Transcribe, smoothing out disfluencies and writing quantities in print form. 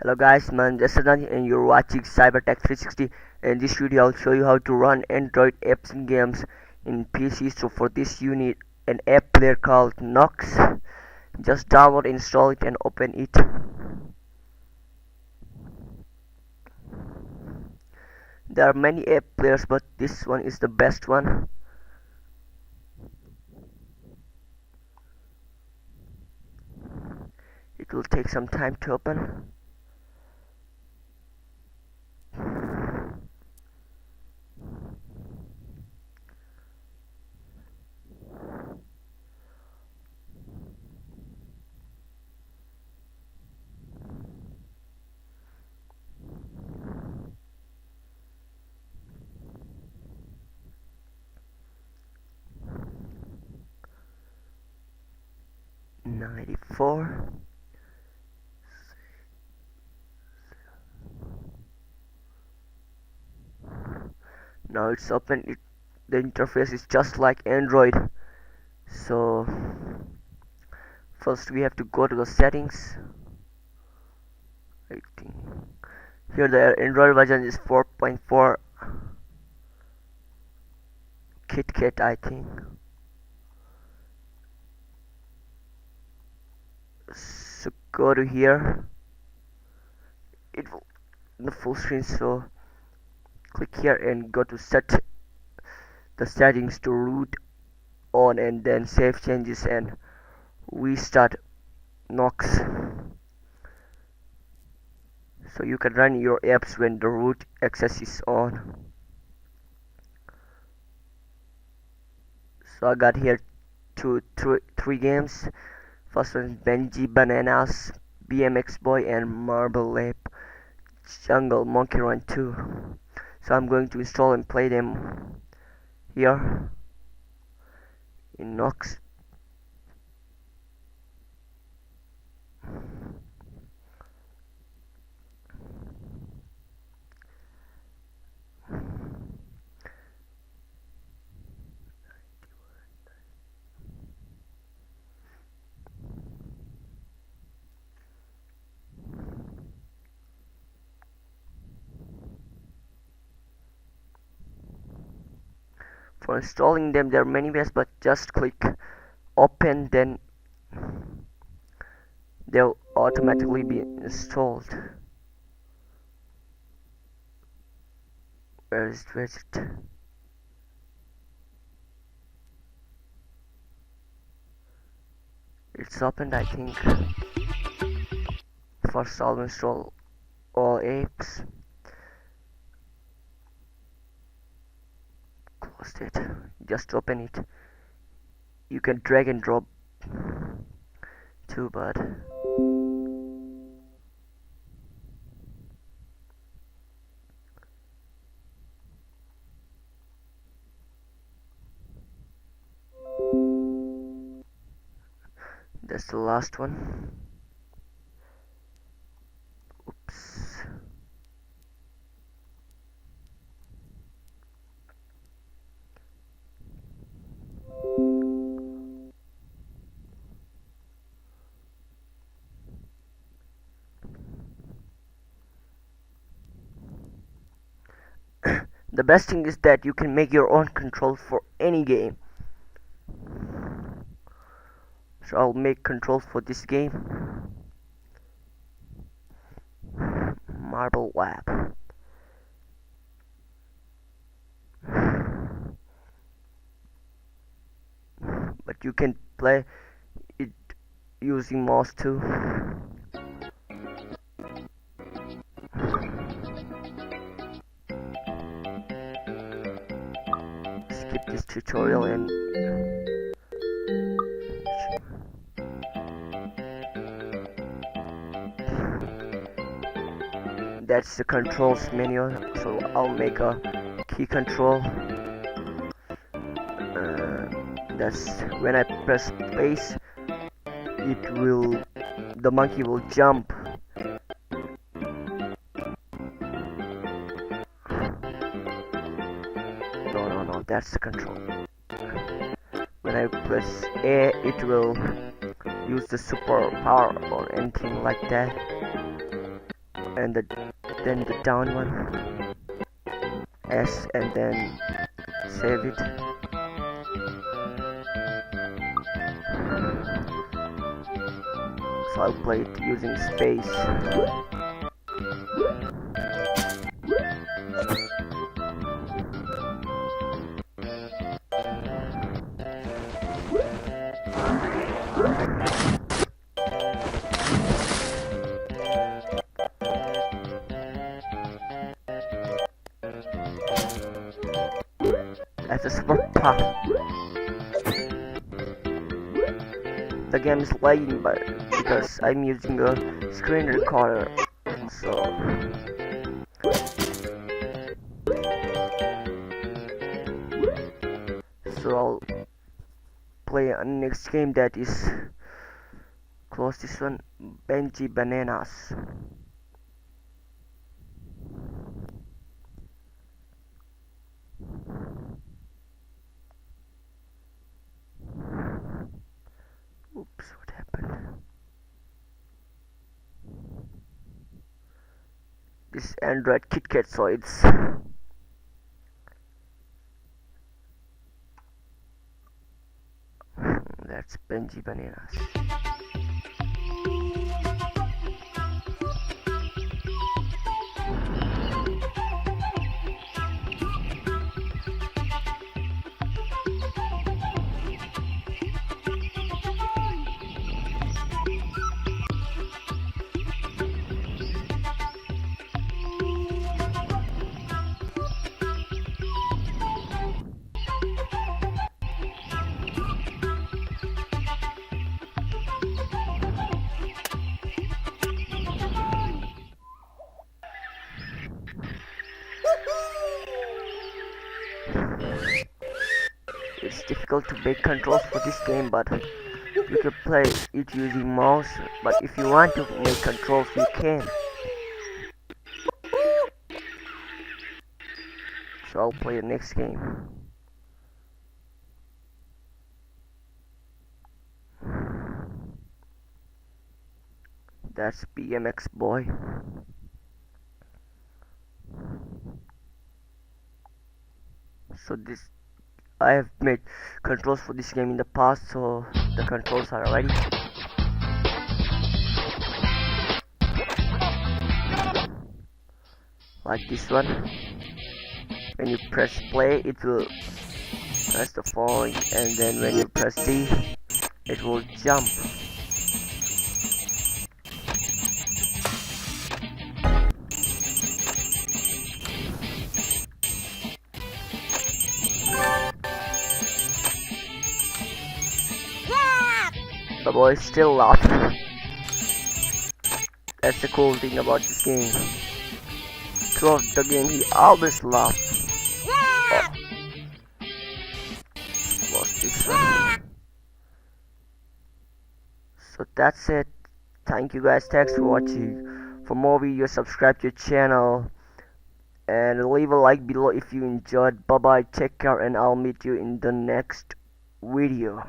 Hello guys, man, Jason and you're watching Cybertech 360. In this video I'll show you how to run Android apps and games in PC. So for this you need an app player called Nox. Just download, install it and open it. There are many app players but this one is the best one. It will take some time to open. '94. Now it's open. The interface is just like Android. So first we have to go to the settings. I think here the Android version is 4.4 KitKat, I think. So go to here. It will the full screen. So click here and go to set the settings to root on, and then save changes and restart Nox. So you can run your apps when the root access is on. So I got here three games. First one is Benji Bananas, BMX Boy, and Marble Lab Jungle Monkey Run 2. So I'm going to install and play them here in Nox. For installing them there are many ways, but just click open, then they'll automatically be installed. Where is it? It's opened, I think. First I'll install all apps. Close it. Just open it. You can drag and drop too, but that's the last one. Oops. The best thing is that you can make your own control for any game. So I'll make controls for this game. Marble Lab. But you can play it using mouse too. Skip this tutorial and that's the controls menu. So I'll make a key control. That's when I press space, the monkey will jump. No, that's the control. When I press A, it will use the super power or anything like that. and then the down one, S, and then save it. So I'll play it using space. That's a super pop. The game is lagging, but because I'm using a screen recorder, so I'll play a next game that is close this one, Benji Bananas. Oops, what happened? This Android KitKat, so it's that's Benji Bananas. It's difficult to make controls for this game, but you can play it using mouse. But if you want to make controls, you can. So I'll play the next game. That's BMX Boy. So this, I have made controls for this game in the past, so the controls are ready. Like this one. When you press play, it will press the phone, and then when you press D, it will jump. The boy still laughing. That's the cool thing about this game. Throughout the game, he always laughs. Oh. Lost this one. So that's it. Thank you guys. Thanks for watching. For more videos, subscribe to the channel and leave a like below if you enjoyed. Bye bye. Take care, and I'll meet you in the next video.